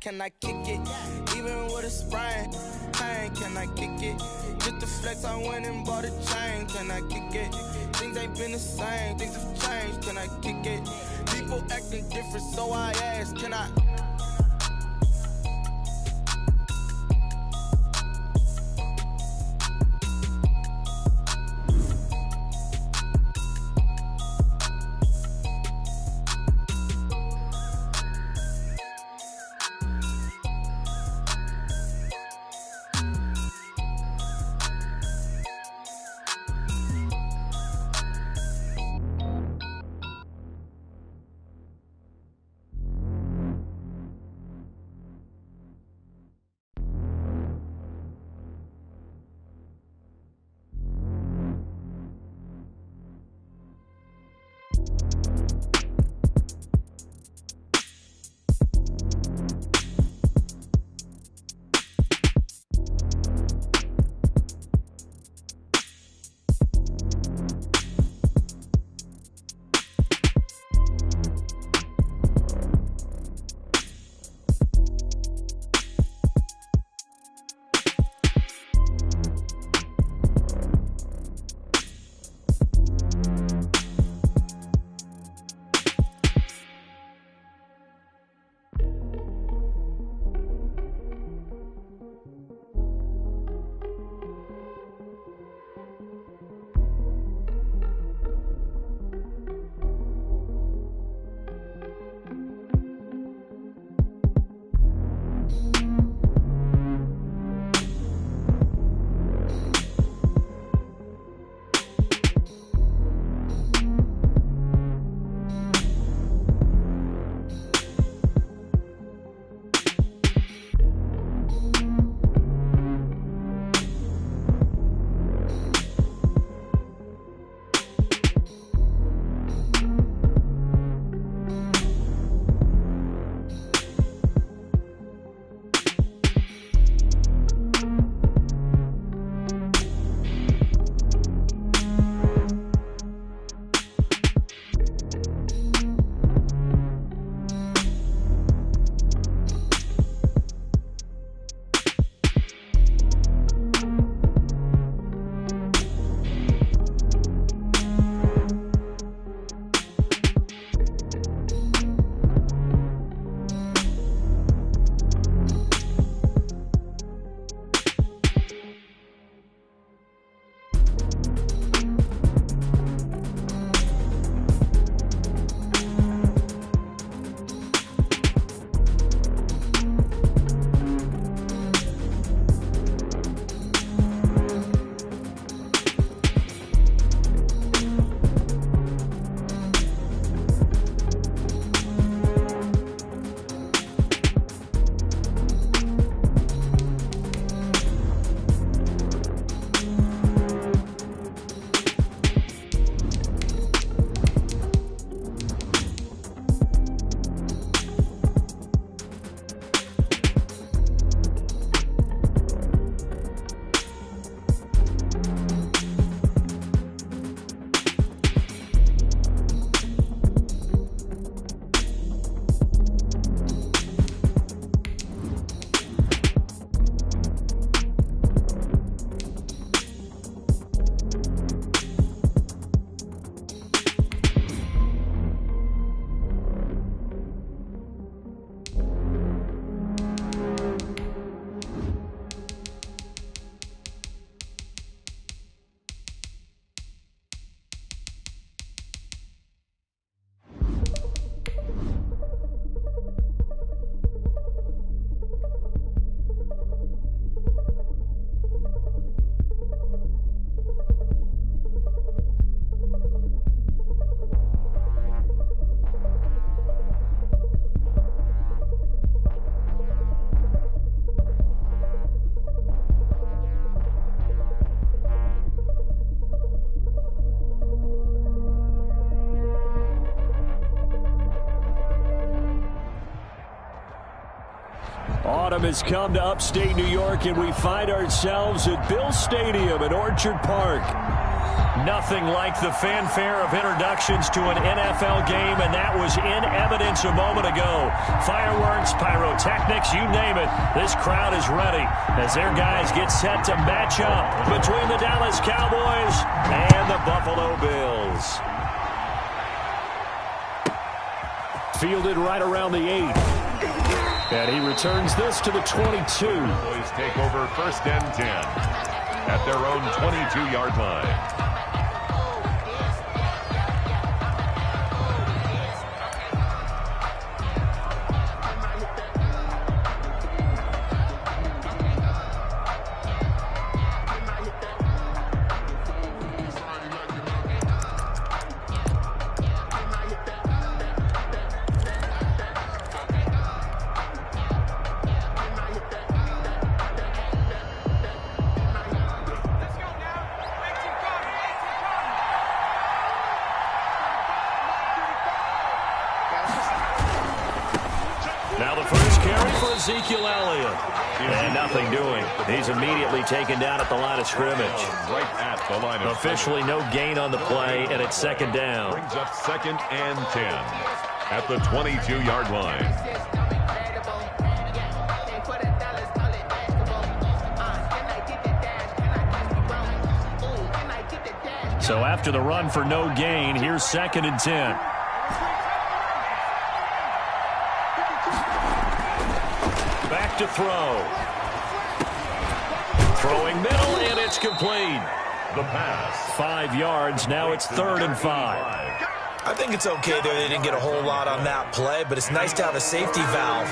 can I kick it? Even with a sprain, pain, can I kick it? Just the flex, I went and bought a chain, can I kick it? Things ain't been the same, things have changed, can I kick it? People acting different, so I ask, can I? Autumn has come to upstate New York, and we find ourselves at Bill Stadium in Orchard Park. Nothing like the fanfare of introductions to an NFL game, and that was in evidence a moment ago. Fireworks, pyrotechnics, you name it. This crowd is ready as their guys get set to match up between the Dallas Cowboys and the Buffalo Bills. Fielded right around the 8. And he returns this to the 22. Cowboys take over 1st and 10 at their own 22-yard line. Now the first carry for Ezekiel Elliott. And nothing doing. He's immediately taken down at the line of scrimmage. Right at the line of Officially no gain on the play, and it's 2nd down. Brings up 2nd and 10 at the 22-yard line. So after the run for no gain, here's 2nd and 10. Back to throw. Throwing middle, and it's complete. The pass. 5 yards. Now it's 3rd and 5. I think it's okay there. They didn't get a whole lot on that play, but it's nice to have a safety valve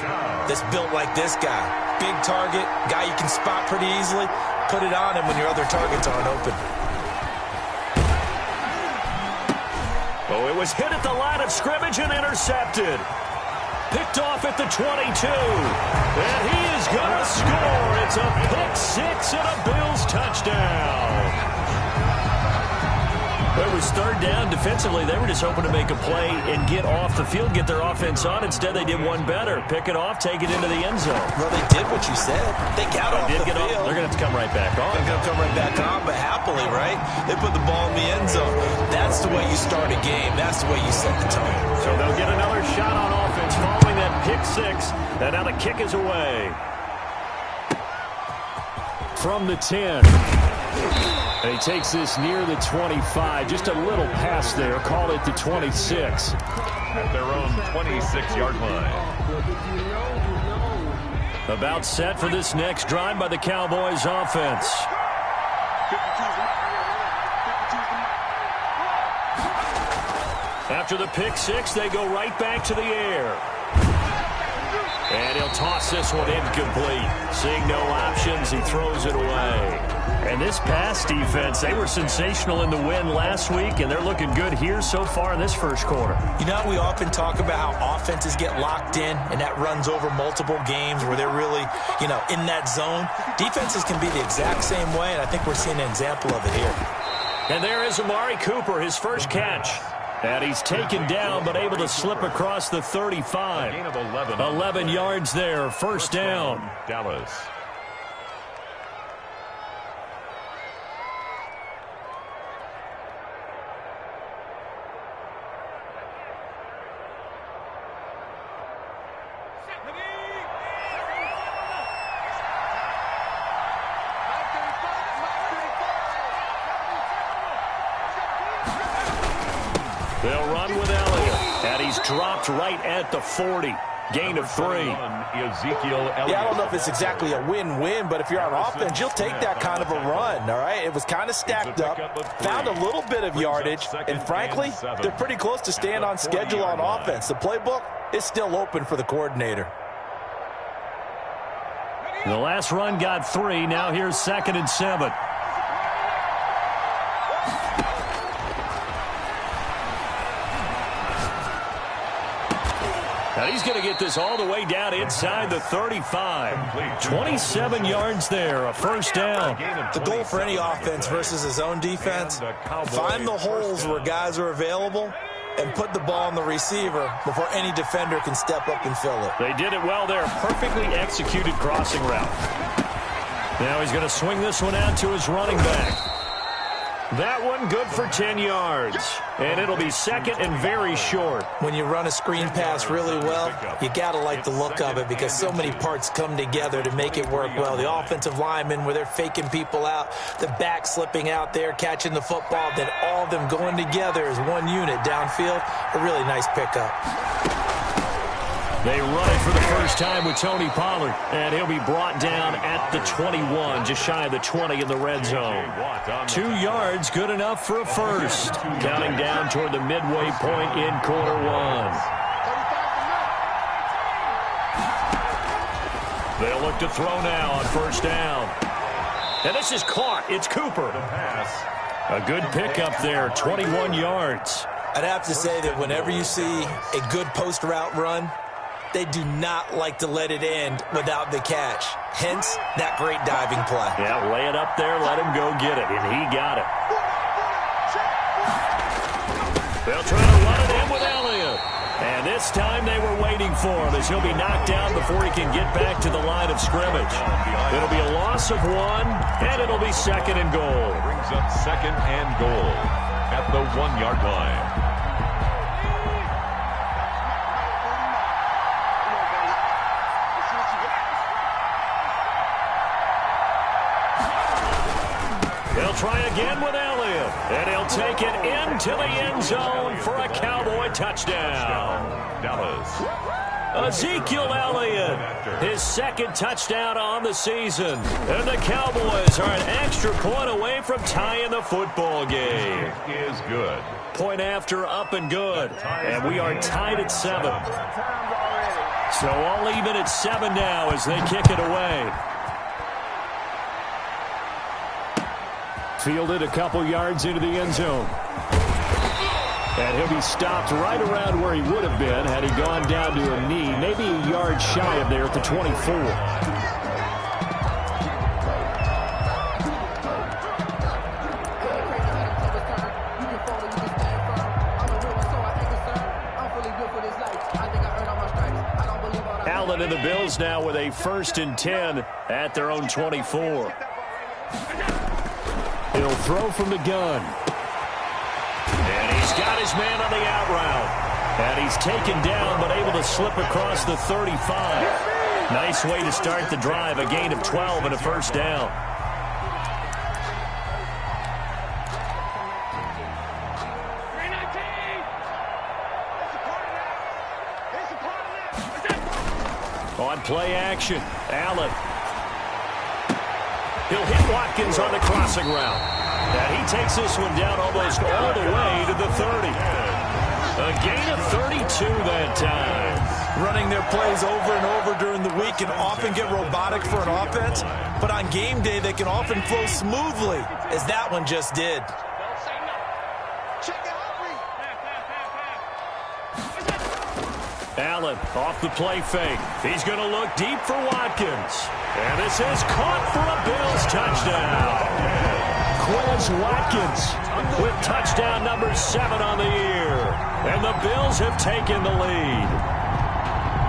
that's built like this guy. Big target, guy you can spot pretty easily. Put it on him when your other targets aren't open. Oh, it was hit at the line of scrimmage and intercepted. Picked off at the 22. And he is going to score. It's a pick 6 and a Bills touchdown. It was 3rd down. Defensively, they were just hoping to make a play and get off the field, get their offense on. Instead, they did one better. Pick it off, take it into the end zone. Well, they did what you said. They got off the field. They're going to have to come right back on. They're going to come right back on, but happily, right? They put the ball in the end zone. That's the way you start a game. That's the way you set the tone. So they'll get another shot on offense following that pick 6. And now the kick is away. From the 10. And he takes this near the 25. Just a little pass there. Call it the 26. At their own 26-yard line. About set for this next drive by the Cowboys offense. After the pick 6, they go right back to the air. And he'll toss this one incomplete. Seeing no options, he throws it away. And this pass defense, they were sensational in the win last week, and they're looking good here so far in this first quarter. You know, we often talk about how offenses get locked in, and that runs over multiple games where they're really, in that zone. Defenses can be the exact same way, and I think we're seeing an example of it here. And there is Amari Cooper, his first catch. And he's taken down, but able to slip across the 35. Gain of 11. 11 yards there, first down. Dallas. They'll run with Elliott, and he's dropped right at the 40. Gain of 3. Ezekiel Elliott. Yeah, I don't know if it's exactly a win-win, but if you're on offense, you'll take that kind of a run, all right? It was kind of stacked up, found a little bit of yardage, and frankly, they're pretty close to staying on schedule on offense. The playbook is still open for the coordinator. The last run got 3. Now here's 2nd and 7. Now he's going to get this all the way down inside the 35. 27 yards there, a first down. The goal for any offense versus his own defense, find the holes where guys are available and put the ball on the receiver before any defender can step up and fill it. They did it well there. Perfectly executed crossing route. Now he's going to swing this one out to his running back. That one good for 10 yards. And it'll be second and very short. When you run a screen pass really well, you got to like the look of it because so many parts come together to make it work well. The offensive linemen, where they're faking people out, the back slipping out there, catching the football, then all of them going together as one unit downfield. A really nice pickup. They run it for the first time with Tony Pollard, and he'll be brought down at the 21, just shy of the 20 in the red zone. 2 yards, good enough for a first. Counting down toward the midway point in quarter one. They'll look to throw now on first down. And this is caught. It's Cooper. A good pickup there, 21 yards. I'd have to say that whenever you see a good post route run, they do not like to let it end without the catch. Hence, that great diving play. Yeah, lay it up there, let him go get it, and he got it. They'll try to run it in with Elliott. And this time they were waiting for him as he'll be knocked down before he can get back to the line of scrimmage. It'll be a loss of 1, and it'll be second and goal. Brings up second and goal at the 1-yard line. They'll try again with Elliott, and he'll take it into the end zone for a Cowboy touchdown. Dallas. Ezekiel Elliott, his second touchdown on the season. And the Cowboys are an extra point away from tying the football game. It is good. Point after, up and good. And we are tied at 7. So all even at 7 now as they kick it away. Fielded a couple yards into the end zone. And he'll be stopped right around where he would have been had he gone down to a knee, maybe a yard shy of there at the 24. Allen and the Bills now with a 1st and 10 at their own 24. He'll throw from the gun. And he's got his man on the out route. And he's taken down but able to slip across the 35. Nice way to start the drive. A gain of 12 and a first down. On play action, Allen. He'll hit Watkins on the crossing route. And he takes this one down almost all the way to the 30. A gain of 32 that time. Running their plays over and over during the week can often get robotic for an offense, but on game day they can often flow smoothly, as that one just did. Allen off the play fake. He's going to look deep for Watkins. And this is caught for a Bills touchdown. Quez Watkins with touchdown number 7 on the year. And the Bills have taken the lead.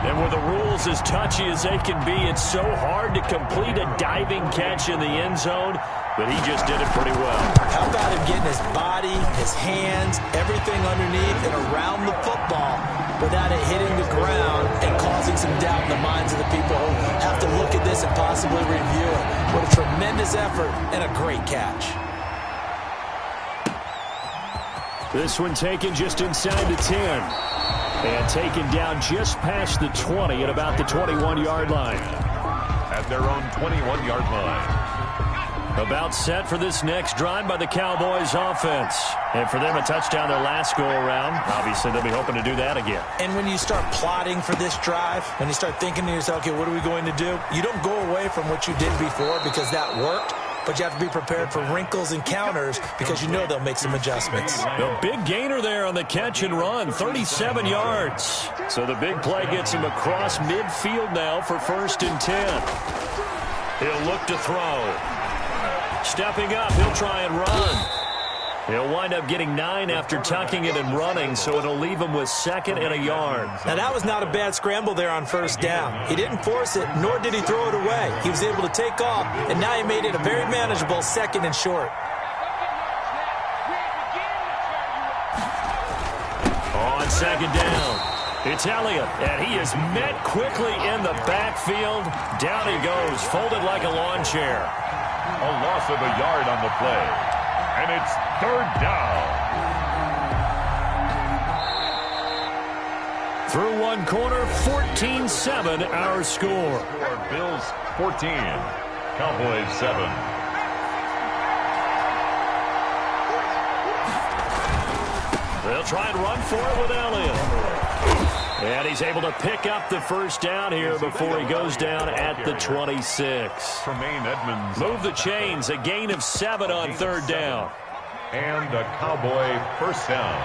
And with the rules as touchy as they can be, it's so hard to complete a diving catch in the end zone, but he just did it pretty well. How about him getting his body, his hands, everything underneath and around the football without it hitting the ground and causing some doubt in the minds of the people who have to look at this and possibly review it. What a tremendous effort and a great catch. This one taken just inside the 10. And taken down just past the 20 at about the 21-yard line. At their own 21-yard line. About set for this next drive by the Cowboys offense. And for them, a touchdown their last go-around. Obviously, they'll be hoping to do that again. And when you start plotting for this drive, when you start thinking to yourself, okay, what are we going to do? You don't go away from what you did before because that worked. But you have to be prepared for wrinkles and counters because you know they'll make some adjustments. The big gainer there on the catch and run, 37 yards. So the big play gets him across midfield now for 1st and 10. He'll look to throw. Stepping up, he'll try and run. He'll wind up getting 9 after tucking it and running, so it'll leave him with 2nd and a yard. Now, that was not a bad scramble there on 1st down. He didn't force it, nor did he throw it away. He was able to take off, and now he made it a very manageable 2nd and short. second down. It's Elliott, and he is met quickly in the backfield. Down he goes, folded like a lawn chair. A loss of a yard on the play. And it's third down. Through one quarter, 14-7 our score. Bills 14, Cowboys 7. They'll try and run for it with Elliott. And he's able to pick up the first down here before he goes down at the 26. Tremaine Edmonds. Move the chains, a gain of 7 on third down. And a Cowboy first down.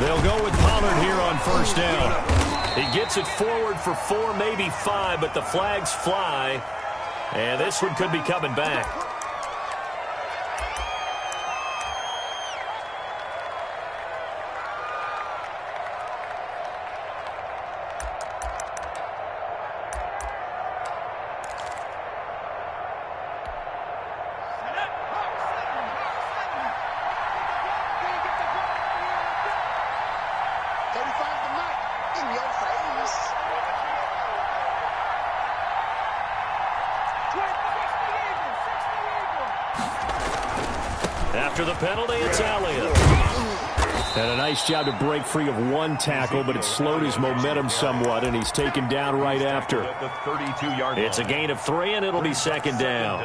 They'll go with Pollard here on first down. He gets it forward for 4, maybe 5, but the flags fly. And this one could be coming back. After the penalty, it's Elliott. And a nice job to break free of one tackle, but it slowed his momentum somewhat, and he's taken down right after. It's a gain of 3, and it'll be second down.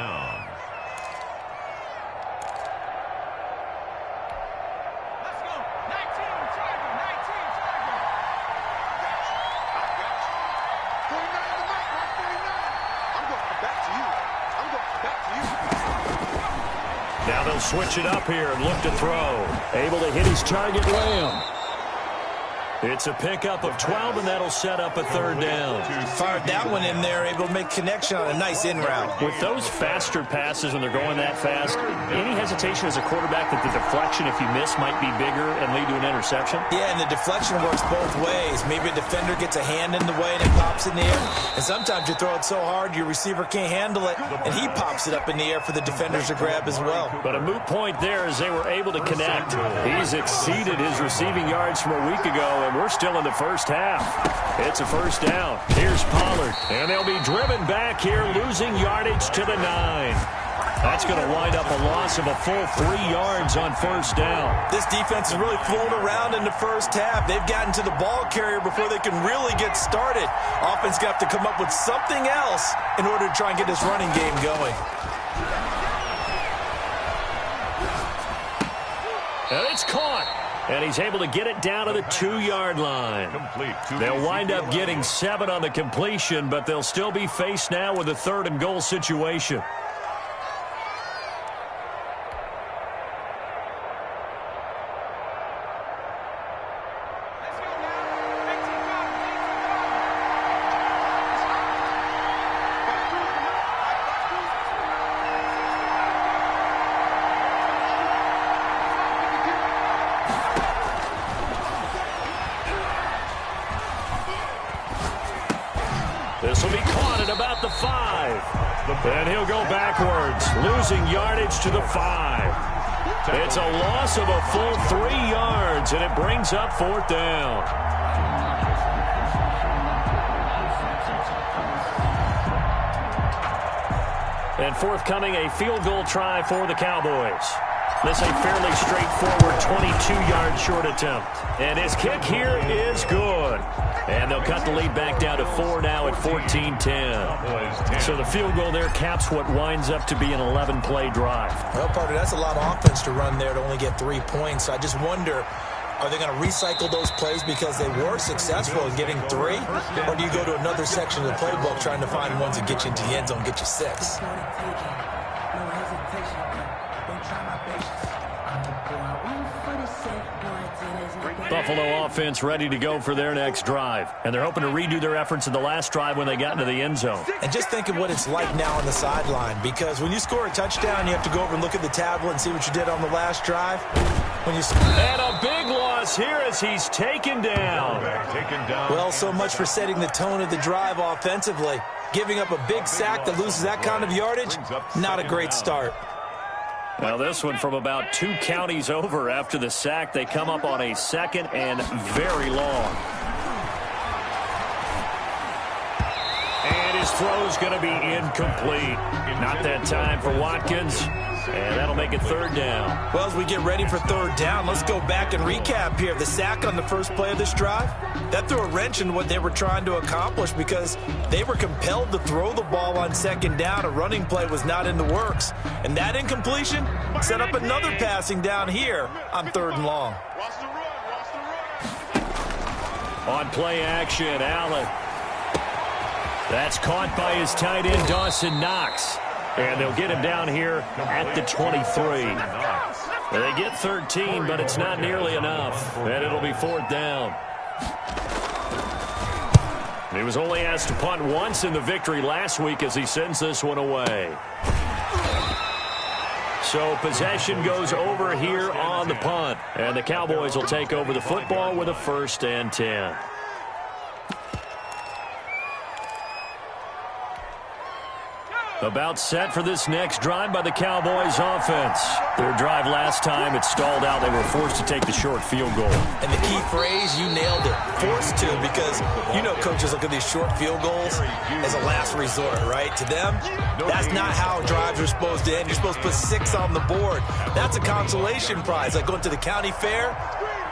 Now they'll switch it up here and look to throw. Able to hit his target, Lamb. It's a pickup of 12, and that'll set up a third down. Fired that one in there, able to make connection on a nice in route. With those faster passes when they're going that fast, any hesitation as a quarterback that the deflection, if you miss, might be bigger and lead to an interception? Yeah, and the deflection works both ways. Maybe a defender gets a hand in the way and it pops in the air. And sometimes you throw it so hard your receiver can't handle it, and he pops it up in the air for the defenders to grab as well. But a moot point there as they were able to connect. He's exceeded his receiving yards from a week ago, and we're still in the first half. It's a first down. Here's Pollard, and they'll be driven back here, losing yardage to the 9. That's going to wind up a loss of a full 3 yards on first down. This defense is really fooling around in the first half. They've gotten to the ball carrier before they can really get started. Offense got to come up with something else in order to try and get this running game going. And it's caught. And he's able to get it down to the 2-yard line. They'll wind up getting 7 on the completion, but they'll still be faced now with a 3rd and goal situation. This will be caught at about the 5. And he'll go backwards, losing yardage to the 5. It's a loss of a full 3 yards, and it brings up 4th down. And forthcoming, a field goal try for the Cowboys. This a fairly straightforward 22-yard short attempt. And his kick here is good. And they'll cut the lead back down to 4 now at 14-10. So the field goal there caps what winds up to be an 11-play drive. Well, partner, that's a lot of offense to run there to only get 3 points. I just wonder, are they going to recycle those plays because they were successful in getting 3? Or do you go to another section of the playbook trying to find ones that get you into the end zone, get you 6? Buffalo offense ready to go for their next drive. And they're hoping to redo their efforts in the last drive when they got into the end zone. And just think of what it's like now on the sideline, because when you score a touchdown, you have to go over and look at the tablet and see what you did on the last drive. And a big loss here as he's taken down. Well, so much for setting the tone of the drive offensively. Giving up a big sack that loses that kind of yardage, not a great start. Now this one from about 2 counties over after the sack. They come up on a 2nd and very long. And his throw's going to be incomplete. Not that time for Watkins. And that'll make it 3rd down. Well, as we get ready for 3rd down, let's go back and recap here. The sack on the first play of this drive, that threw a wrench in what they were trying to accomplish because they were compelled to throw the ball on 2nd down. A running play was not in the works. And that incompletion set up another passing down here on 3rd and long. On play action, Allen. That's caught by his tight end, Dawson Knox. And they'll get him down here at the 23. They get 13, but it's not nearly enough. And it'll be 4th down. He was only asked to punt once in the victory last week as he sends this one away. So possession goes over here on the punt. And the Cowboys will take over the football with a 1st and 10. About set for this next drive by the Cowboys offense. Their drive last time, it stalled out. They were forced to take the short field goal. And the key phrase, you nailed it, forced to, because you know coaches look at these short field goals as a last resort, right? To them, that's not how drives are supposed to end. You're supposed to put 6 on the board. That's a consolation prize. Like going to the county fair,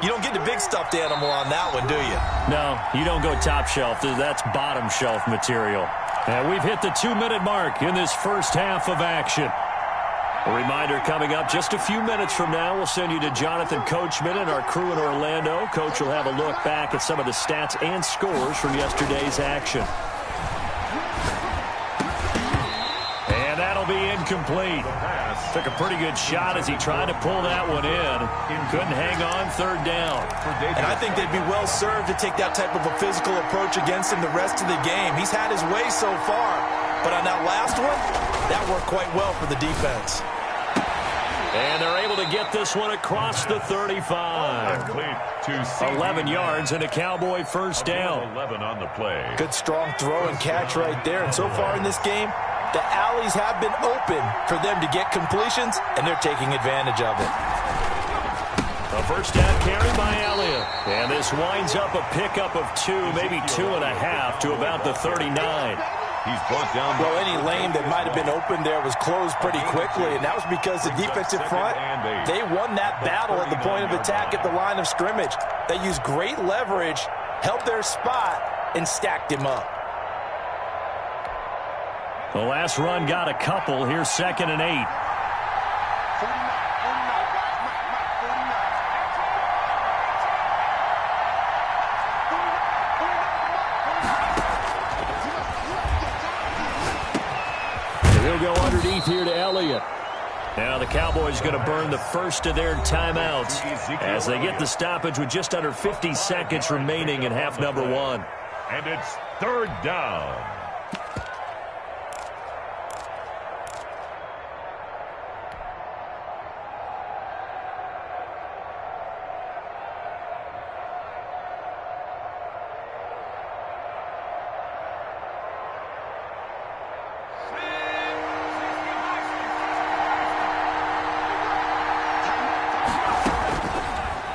you don't get the big stuffed animal on that one, do you? No, you don't go top shelf. That's bottom shelf material. And we've hit the 2-minute mark in this first half of action. A reminder coming up just a few minutes from now. We'll send you to Jonathan Coachman and our crew in Orlando. Coach will have a look back at some of the stats and scores from yesterday's action. And that'll be incomplete. Took a pretty good shot as he tried to pull that one in. Couldn't hang on, 3rd down. And I think they'd be well served to take that type of a physical approach against him the rest of the game. He's had his way so far, but on that last one, that worked quite well for the defense. And they're able to get this one across the 35. 11 yards and a Cowboy 1st down. 11 on the play. Good strong throw and catch right there. And so far in this game, the alleys have been open for them to get completions, and they're taking advantage of it. A 1st down carry by Elliott. And this winds up a pickup of 2, maybe 2.5 to about the 39. He's brought down. Well, any lane that might have been open there was closed pretty quickly, and that was because the defensive front, they won that battle at the point of attack at the line of scrimmage. They used great leverage, held their spot, and stacked him up. The last run got a couple. Here's 2nd and 8. He'll go underneath here to Elliott. Now the Cowboys going to burn the first of their timeouts as they get the stoppage with just under 50 seconds remaining in half number 1. And it's 3rd down.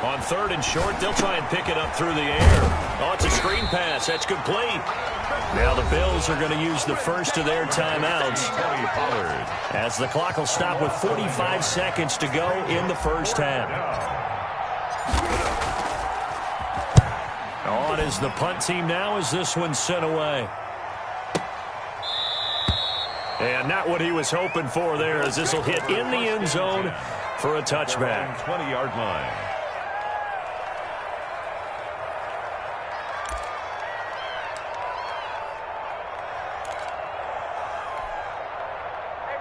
On 3rd and short, they'll try and pick it up through the air. Oh, it's a screen pass. That's complete. Now the Bills are going to use the first of their timeouts as the clock will stop with 45 seconds to go in the first half. On is the punt team now as this one's sent away. And not what he was hoping for there as this will hit in the end zone for a touchback. 20-yard line.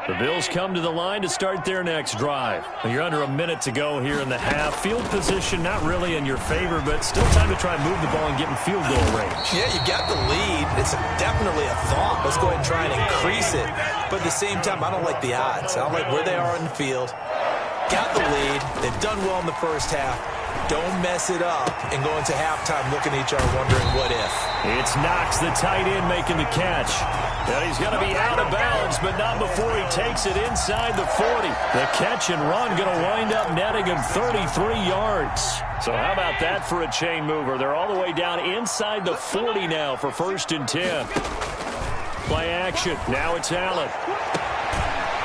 The Bills come to the line to start their next drive. You're under a minute to go here in the half. Field position not really in your favor, but still time to try and move the ball and get in field goal range. Yeah, you got the lead. It's definitely a thought. Let's go ahead and try and increase it. But at the same time, I don't like the odds. I don't like where they are in the field. got the lead. They've done well in the first half. Don't mess it up and go into halftime looking at each other wondering what if. It's Knox, the tight end, making the catch. And he's going to be out of bounds, but not before he takes it inside the 40. The catch and run going to wind up netting him 33 yards. So how about that for a chain mover? They're all the way down inside the 40 now for 1st and 10. Play action. Now it's Allen.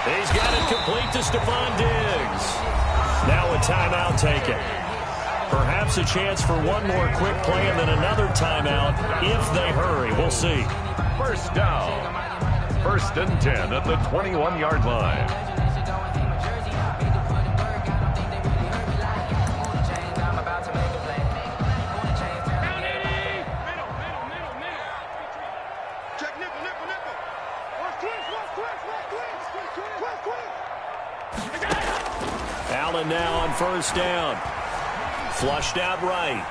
He's got it complete to Stephon Diggs. Now a timeout taken. Perhaps a chance for one more quick play and then another timeout if they hurry. We'll see. First down. 1st and 10 at the 21-yard line. Allen now on 1st down. Flushed out right.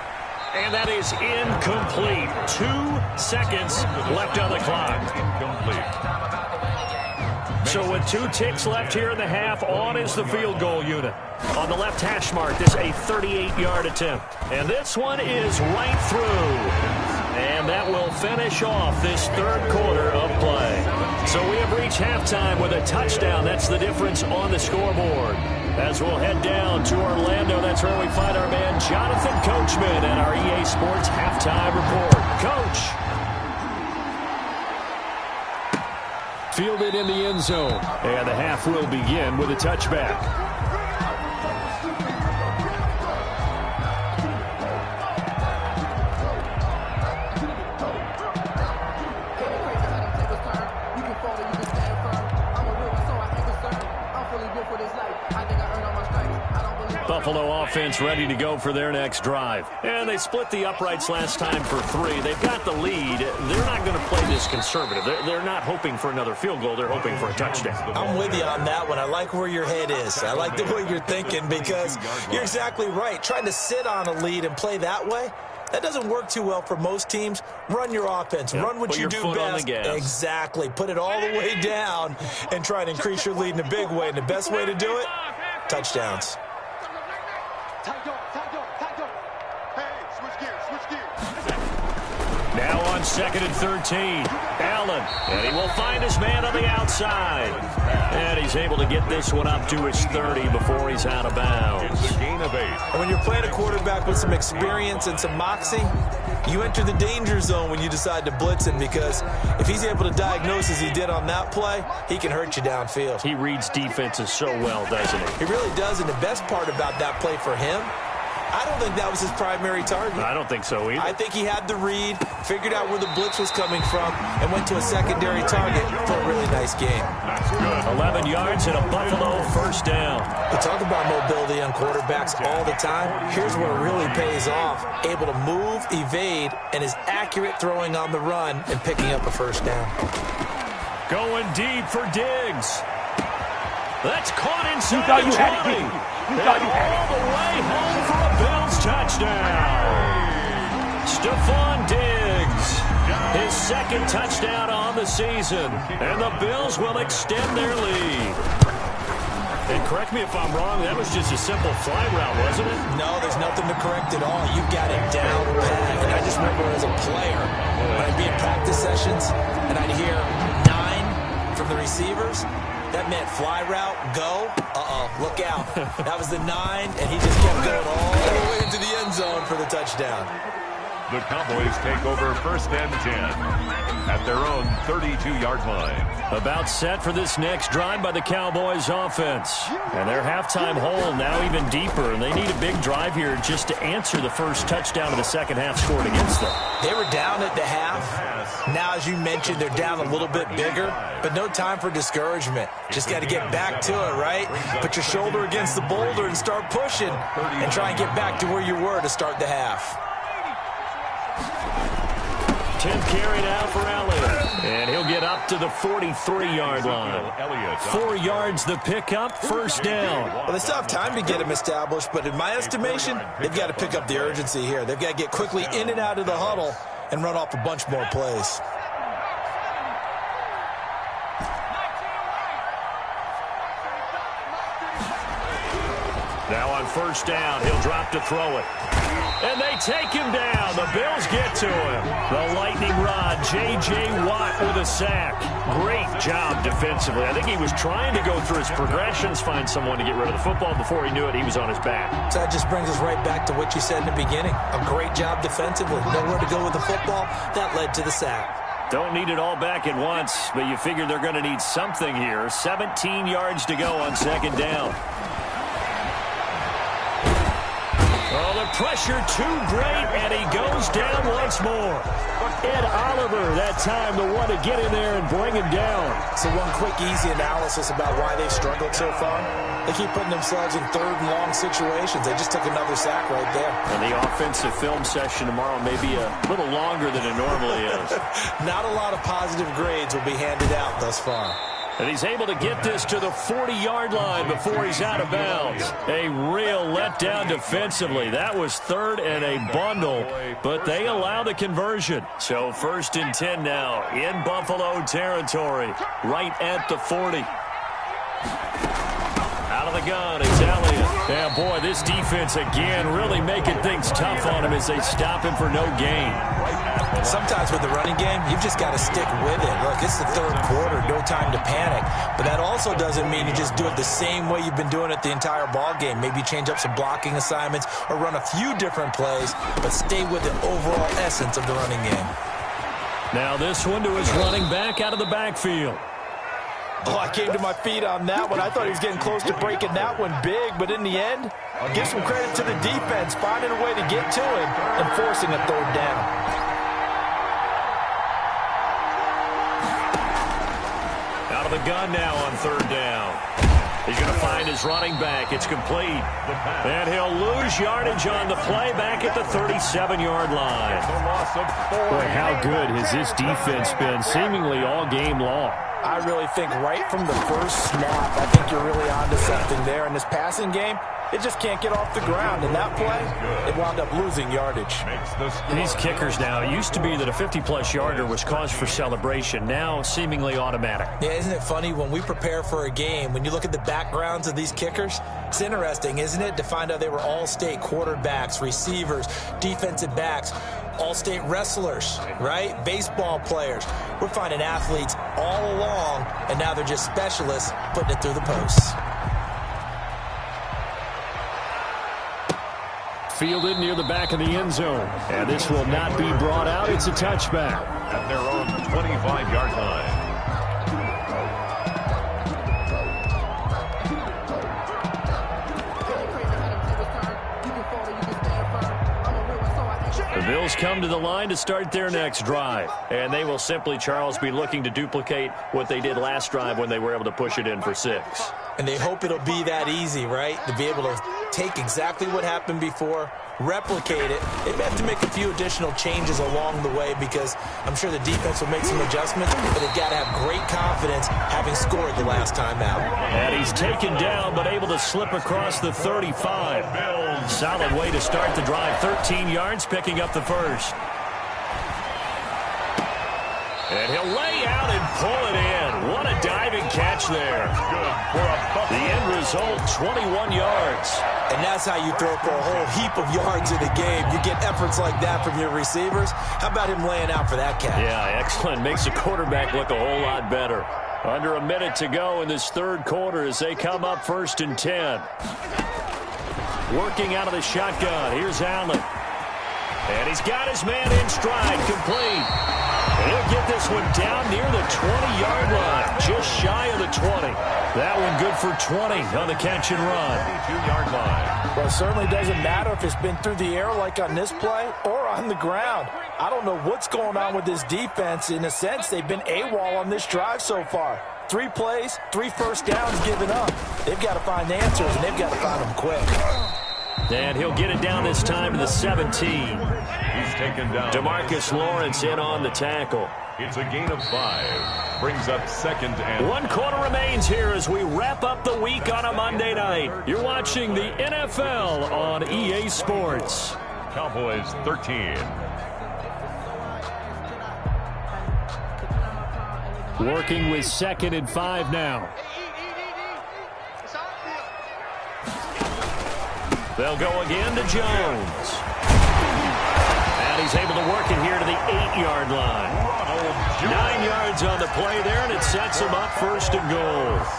And that is incomplete. 2 seconds left on the clock. Incomplete. So with 2 ticks left here in the half, on is the field goal unit. On the left hash mark, this a 38-yard attempt. And this one is right through. And that will finish off this 3rd quarter of play. So we have reached halftime with a touchdown. That's the difference on the scoreboard. As we'll head down to Orlando, that's where we find our man Jonathan Coachman and our EA Sports Halftime Report. Coach. Fielded in the end zone. And the half will begin with a touchback. Buffalo offense ready to go for their next drive. And they split the uprights last time for 3. They've got the lead. They're not going to play this conservative. They're not hoping for another field goal. They're hoping for a touchdown. I'm with you on that one. I like where your head is. I like the way you're thinking because you're exactly right. Trying to sit on a lead and play that way, that doesn't work too well for most teams. Run your offense. Yep. Run what you do best. Exactly. Put it all the way down and try to increase your lead in a big way. And the best way to do it, touchdowns. Now on 2nd and 13. Allen. And he will find his man on the outside. And he's able to get this one up to his 30 before he's out of bounds. It's a gain of 8. And when you're playing a quarterback with some experience and some moxie, you enter the danger zone when you decide to blitz him because if he's able to diagnose as he did on that play, he can hurt you downfield. He reads defenses so well, doesn't he? He really does, and the best part about that play for him, I don't think that was his primary target. I don't think so either. I think he had the read, figured out where the blitz was coming from, and went to a secondary target for a really nice game. That's good. 11 yards and a Buffalo 1st down. We talk about mobility on quarterbacks all the time. Here's where it really pays off. Able to move, evade, and is accurate throwing on the run and picking up a 1st down. Going deep for Diggs. That's caught inside the 20. And all the way home for a Bills touchdown. Stephon Diggs, his 2nd touchdown on the season. And the Bills will extend their lead. And correct me if I'm wrong, that was just a simple fly route, wasn't it? No, there's nothing to correct at all. You got it down pat. And I just remember as a player, when I'd be in practice sessions, and I'd hear 9 from the receivers, that meant fly route, go, look out. That was the 9, and he just kept going all the way into the end zone for the touchdown. The Cowboys take over 1st and 10 at their own 32-yard line. About set for this next drive by the Cowboys offense. And their halftime hole now even deeper, and they need a big drive here just to answer the first touchdown of the second half scored against them. They were down at the half. Now, as you mentioned, they're down a little bit bigger, but no time for discouragement. Just got to get back to it, right? Put your shoulder against the boulder and start pushing and try and get back to where you were to start the half. 10th carry now for Elliott. And he'll get up to the 43-yard line. 4 yards the pickup, 1st down. Well, they still have time to get him established, but in my estimation, they've got to pick up the urgency here. They've got to get quickly in and out of the huddle and run off a bunch more plays. Now on first down, he'll drop to throw it. And they take him down. The Bills get to him. The lightning rod, J.J. Watt with a sack. Great job defensively. I think he was trying to go through his progressions, find someone to get rid of the football. Before he knew it, he was on his back. So that just brings us right back to what you said in the beginning. A great job defensively. Nowhere to go with the football. That led to the sack. Don't need it all back at once, but you figure they're going to need something here. 17 yards to go on second down. Oh, the pressure too great, and he goes down once more. Ed Oliver, that time, the one to get in there and bring him down. So one quick, easy analysis about why they've struggled so far. They keep putting themselves in third and long situations. They just took another sack right there. And the offensive film session tomorrow may be a little longer than it normally is. Not a lot of positive grades will be handed out thus far. And he's able to get this to the 40-yard line before he's out of bounds. A real letdown defensively. That was third and a bundle, but they allow the conversion. So 1st and 10 now in Buffalo territory, right at the 40. Out of the gun, it's Elliott. Yeah, boy, this defense again really making things tough on him as they stop him for no gain. Sometimes with the running game, you've just got to stick with it. Look, it's the third quarter, no time to panic. But that also doesn't mean you just do it the same way you've been doing it the entire ball game. Maybe change up some blocking assignments or run a few different plays, but stay with the overall essence of the running game. Now this one to his running back out of the backfield. Oh, I came to my feet on that one. I thought he was getting close to breaking that one big, but in the end, give some credit to the defense, finding a way to get to him and forcing a third down. Out of the gun now on third down. He's going to find his running back. It's complete. And he'll lose yardage on the play back at the 37-yard line. Boy, how good has this defense been seemingly all game long? I really think right from the first snap, I think you're really onto something there. In this passing game, it just can't get off the ground. In that play, it wound up losing yardage. These kickers now, it used to be that a 50-plus yarder was cause for celebration. Now, seemingly automatic. Yeah, isn't it funny when we prepare for a game, when you look at the backgrounds of these kickers, it's interesting, isn't it, to find out they were all-state quarterbacks, receivers, defensive backs, all-state wrestlers, right? Baseball players. We're finding athletes all along, and now they're just specialists putting it through the posts. Fielded near the back of the end zone. And this will not be brought out. It's a touchback. At their own 25-yard line. The Bills come to the line to start their next drive. And they will simply, Charles, be looking to duplicate what they did last drive when they were able to push it in for 6. And they hope it'll be that easy, right? To be able to take exactly what happened before, replicate it. They have to make a few additional changes along the way because I'm sure the defense will make some adjustments, but they've got to have great confidence having scored the last time out. And he's taken down but able to slip across the 35. Solid way to start the drive. 13 yards, picking up the first. And he'll lay out and pull it in. What a diving catch there. The end result, 21 yards. And that's how you throw for a whole heap of yards in a game. You get efforts like that from your receivers. How about him laying out for that catch? Yeah, excellent. Makes the quarterback look a whole lot better. Under a minute to go in this third quarter as they come up 1st and 10. Working out of the shotgun. Here's Allen. And he's got his man in stride, complete. And he'll get this one down near the 20-yard line, just shy of the 20. That one good for 20 on the catch and run. 22-yard line. Well, it certainly doesn't matter if it's been through the air like on this play or on the ground. I don't know what's going on with this defense. In a sense, they've been AWOL on this drive so far. 3 plays, 3 first downs given up. They've got to find answers, and they've got to find them quick. And he'll get it down this time to the 17. He's taken down. DeMarcus Lawrence in on the tackle. It's a gain of 5. Brings up 2nd and 1 quarter remains here as we wrap up the week on a Monday night. You're watching the NFL on EA Sports. Cowboys 13. Working with 2nd and 5 now. They'll go again to Jones. And he's able to work it here to the 8-yard line. 9 yards on the play there, and it sets him up first and goal.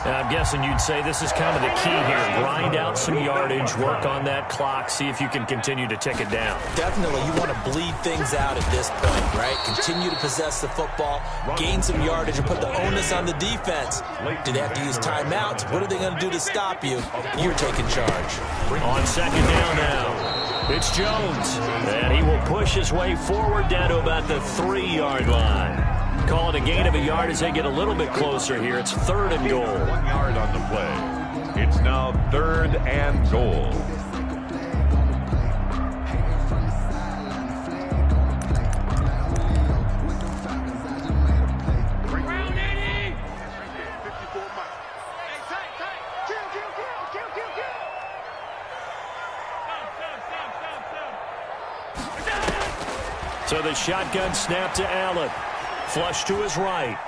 And I'm guessing you'd say this is kind of the key here. Grind out some yardage, work on that clock, see if you can continue to tick it down. Definitely, you want to bleed things out at this point, right? Continue to possess the football, gain some yardage, and put the onus on the defense. Do they have to use timeouts? What are they going to do to stop you? You're taking charge. On second down now. It's Jones, and he will push his way forward down to about the 3-yard line. Call it a gain of a yard as they get a little bit closer here. It's 3rd and goal. 1 yard on the play. It's now 3rd and goal. So the shotgun snap to Allen. Flush to his right.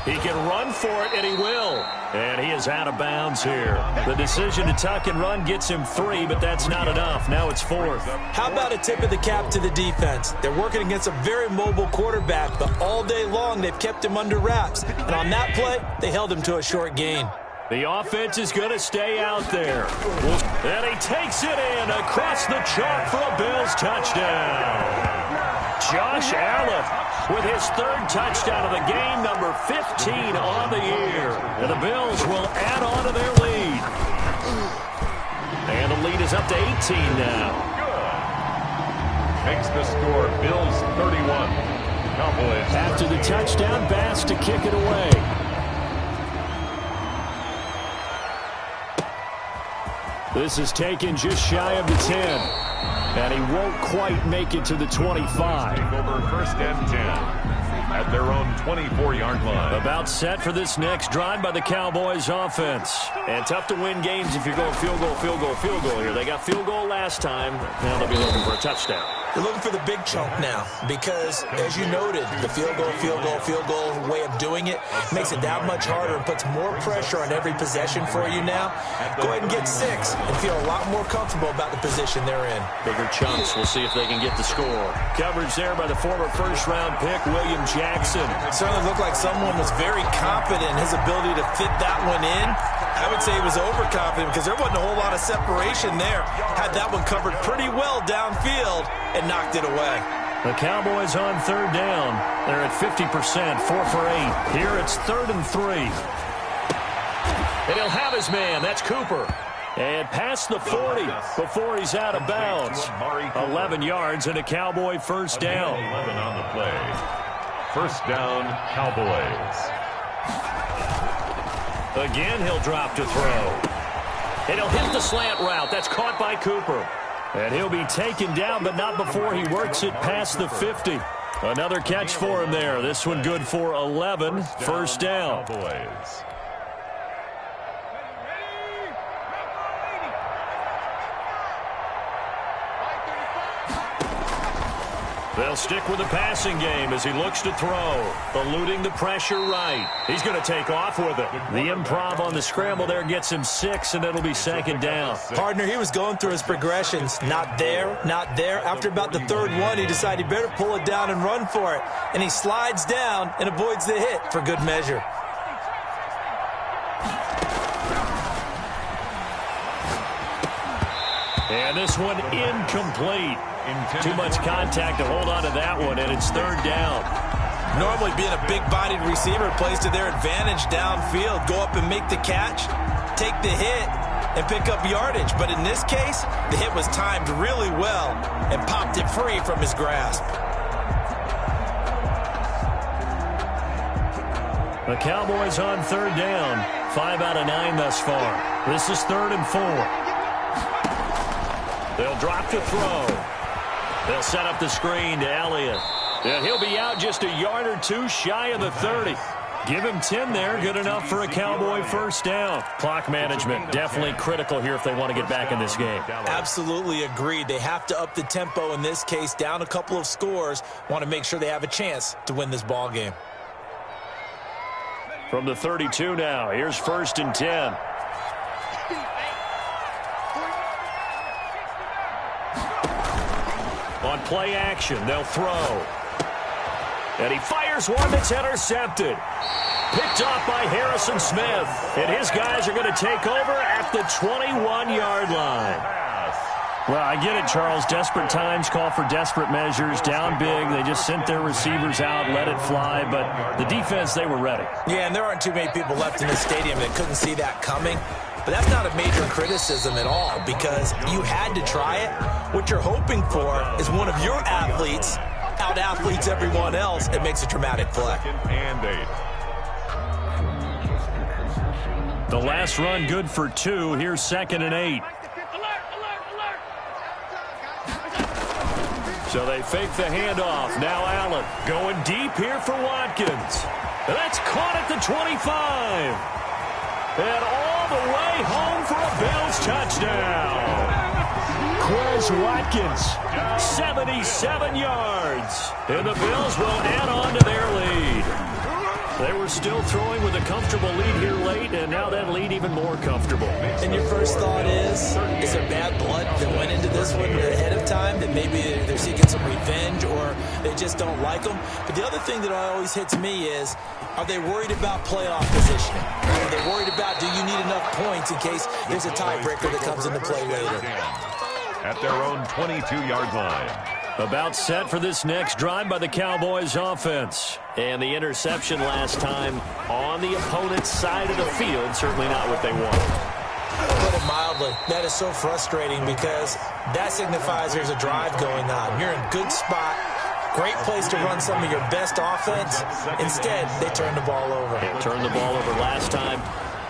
He can run for it, and he will. And he is out of bounds here. The decision to tuck and run gets him 3, but that's not enough. Now it's 4th. How about a tip of the cap to the defense? They're working against a very mobile quarterback, but all day long they've kept him under wraps. And on that play, they held him to a short gain. The offense is going to stay out there. And he takes it in across the chalk for a Bills touchdown. Josh Allen with his 3rd touchdown of the game, number 15 on the year. And the Bills will add on to their lead. And the lead is up to 18 now. Good. Makes the score Bills 31. Cowboys. After the touchdown, Bass to kick it away. This is taken just shy of the 10. And he won't quite make it to the 25. Over 1st and 10 at their own 24-yard line. About set for this next drive by the Cowboys offense. And tough to win games if you're going field goal, field goal, field goal here. They got field goal last time. Now they'll be looking for a touchdown. They're looking for the big chunk now because, as you noted, the field goal way of doing it makes it that much harder and puts more pressure on every possession for you now. Go ahead and get 6 and feel a lot more comfortable about the position they're in. Bigger chunks. We'll see if they can get the score. Coverage there by the former first-round pick, William Jackson. It certainly looked like someone was very confident in his ability to fit that one in. I would say he was overconfident because there wasn't a whole lot of separation there. Had that one covered pretty well downfield and knocked it away. The Cowboys on 3rd down. They're at 50%, 4 for 8. Here it's 3rd and 3. And he'll have his man. That's Cooper. And past the 40 before he's out of bounds. 11 yards and a Cowboy first down. 11 on the play. First down, Cowboys. Again, he'll drop to throw. And he'll hit the slant route. That's caught by Cooper. And he'll be taken down, but not before he works it past the 50. Another catch for him there. This one good for 11. First down. Cowboys. They'll stick with the passing game as he looks to throw. Eluding the pressure right. He's going to take off with it. The improv on the scramble there gets him 6, and it'll be 2nd down. Partner, he was going through his progressions. Not there, not there. After about the 3rd one, he decided he better pull it down and run for it. And he slides down and avoids the hit for good measure. And this one incomplete. Too much contact to hold on to that one, and it's 3rd down. Normally being a big-bodied receiver plays to their advantage downfield. Go up and make the catch, take the hit, and pick up yardage. But in this case, the hit was timed really well and popped it free from his grasp. The Cowboys on 3rd down. 5 out of 9 thus far. This is 3rd and 4. They'll drop to throw. They'll set up the screen to Elliott. And he'll be out just a yard or 2 shy of the 30. Give him 10 there. Good enough for a Cowboy first down. Clock management definitely critical here if they want to get back in this game. Absolutely agreed. They have to up the tempo in this case. Down a couple of scores. Want to make sure they have a chance to win this ball game. From the 32 now. Here's 1st and 10. On play action, they'll throw. And he fires one that's intercepted. Picked off by Harrison Smith. And his guys are going to take over at the 21-yard line. Well, I get it, Charles. Desperate times call for desperate measures. Down big, they just sent their receivers out, let it fly. But the defense, they were ready. Yeah, and there aren't too many people left in the stadium that couldn't see that coming. But that's not a major criticism at all because you had to try it. What you're hoping for is one of your athletes out-athletes everyone else and makes a dramatic play. The last run good for 2. Here's 2nd and 8. So they fake the handoff. Now Allen going deep here for Watkins. And that's caught at the 25. And all the way home for a Bills touchdown. Quez Watkins, 77 yards. And the Bills will add on to their lead. They were still throwing with a comfortable lead here late, and now that lead even more comfortable. And your first thought is there bad blood that went into this one ahead of time, that maybe they're seeking some revenge or they just don't like them? But the other thing that always hits me is, are they worried about playoff positioning? Are they worried about, do you need enough points in case there's a tiebreaker that comes into play later? At their own 22-yard line. About set for this next drive by the Cowboys offense. And the interception last time on the opponent's side of the field. Certainly not what they wanted. Put it mildly, that is so frustrating because that signifies there's a drive going on. You're in a good spot. Great place to run some of your best offense. Instead, they turn the ball over. They turned the ball over last time.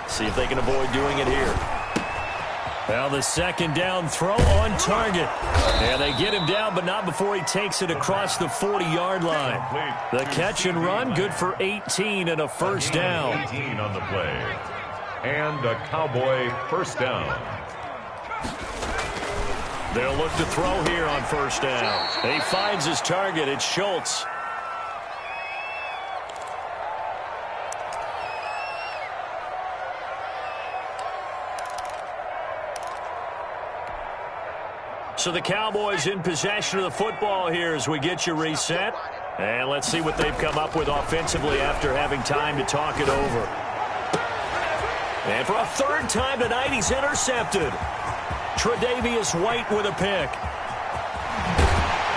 See if they can avoid doing it here. Well, the second down throw on target. And they get him down, but not before he takes it across the 40-yard line. The catch and run, good for 18 and a first down. 18 on the play. And a Cowboy first down. They'll look to throw here on first down. He finds his target. It's Schultz. So the Cowboys in possession of the football here as we get you reset. And let's see what they've come up with offensively after having time to talk it over. And for a third time tonight, he's intercepted. Tre'Davious White with a pick.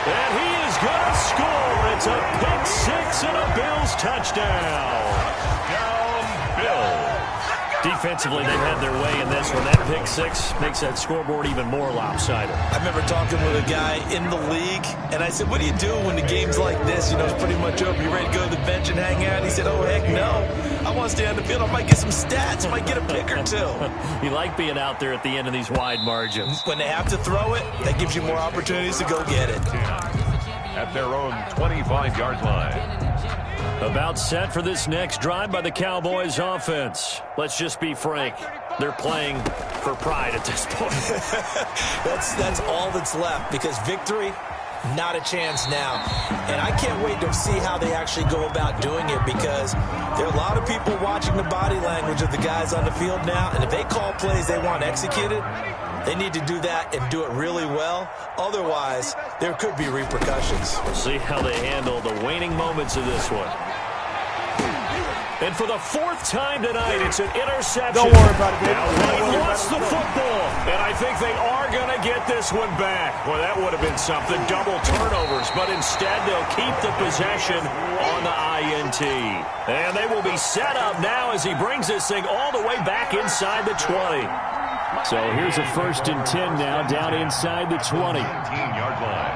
And he is going to score. It's a pick six and a Bills touchdown. Down Bills. Defensively, they've had their way in this one. That pick six makes that scoreboard even more lopsided. I remember talking with a guy in the league, and I said, what do you do when the game's like this? You know, it's pretty much over. You ready to go to the bench and hang out? He said, oh, heck no. I want to stay on the field. I might get some stats. I might get a pick or two. You like being out there at the end of these wide margins. When they have to throw it, that gives you more opportunities to go get it. At their own 25-yard line. About set for this next drive by the Cowboys offense. Let's just be frank. They're playing for pride at this point. That's all that's left because victory, not a chance now. And I can't wait to see how they actually go about doing it because there are a lot of people watching the body language of the guys on the field now. And if they call plays they want executed, they need to do that and do it really well. Otherwise, there could be repercussions. We'll see how they handle the waning moments of this one. And for the fourth time tonight, it's an interception. Don't worry about it, baby. They lost the football, and I think they are going to get this one back. Well, that would have been something, double turnovers, but instead they'll keep the possession on the INT. And they will be set up now as he brings this thing all the way back inside the 20. So here's a 1st and 10 now, down inside the 20. 18-yard line.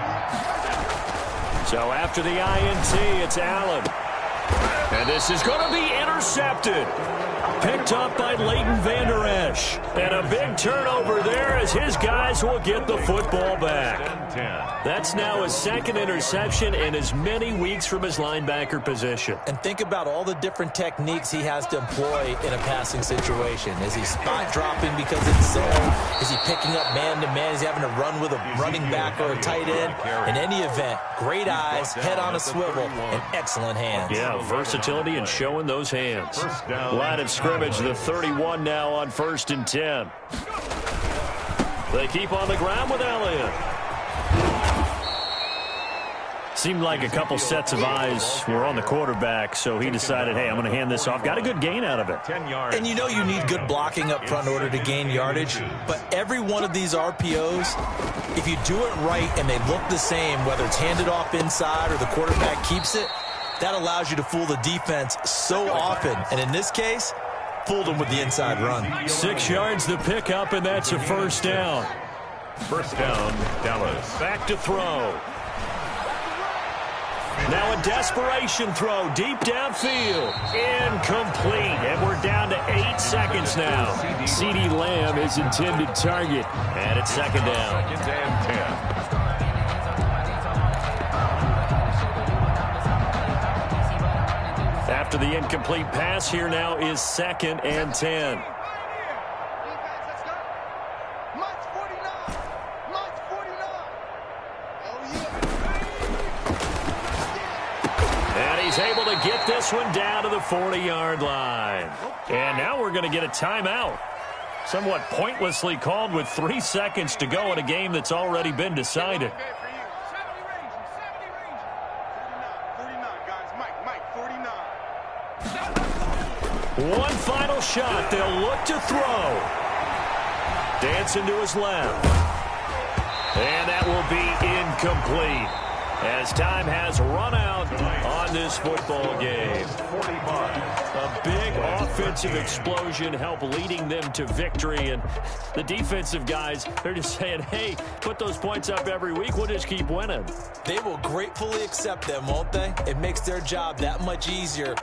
So after the INT, it's Allen. And this is going to be intercepted. Picked up by Leighton Vander Esch. And a big turnover there as his guys will get the football back. That's now his second interception in as many weeks from his linebacker position. And think about all the different techniques he has to employ in a passing situation. Is he spot dropping because it's zone? Is he picking up man-to-man? Is he having to run with a running back or a tight end? In any event, great eyes, head on a swivel, and excellent hands. Yeah, versatility and showing those hands. Line of scrimmage, the 31 now on 1st and 10. They keep on the ground with Elliott. Seemed like a couple sets of eyes were on the quarterback, so he decided, hey, I'm going to hand this off. Got a good gain out of it. 10 yards. And you know you need good blocking up front in order to gain yardage, but every one of these RPOs, if you do it right and they look the same, whether it's handed off inside or the quarterback keeps it, that allows you to fool the defense so often. And in this case, fooled them with the inside run. 6 yards the pickup, and that's a first down. First down, Dallas. Back to throw. Now a desperation throw deep downfield. Incomplete. And we're down to 8 seconds now. CeeDee Lamb is intended target. And it's second down. Second and 10. After the incomplete pass, here now is second and 10. Able to get this one down to the 40-yard line. And now we're going to get a timeout. Somewhat pointlessly called with 3 seconds to go in a game that's already been decided. One final shot. They'll look to throw. Dancing to his left. And that will be incomplete, as time has run out on this football game. A big offensive explosion helped leading them to victory, and the defensive guys, they're just saying, hey, put those points up every week, we'll just keep winning. They will gratefully accept them, won't they? It makes their job that much easier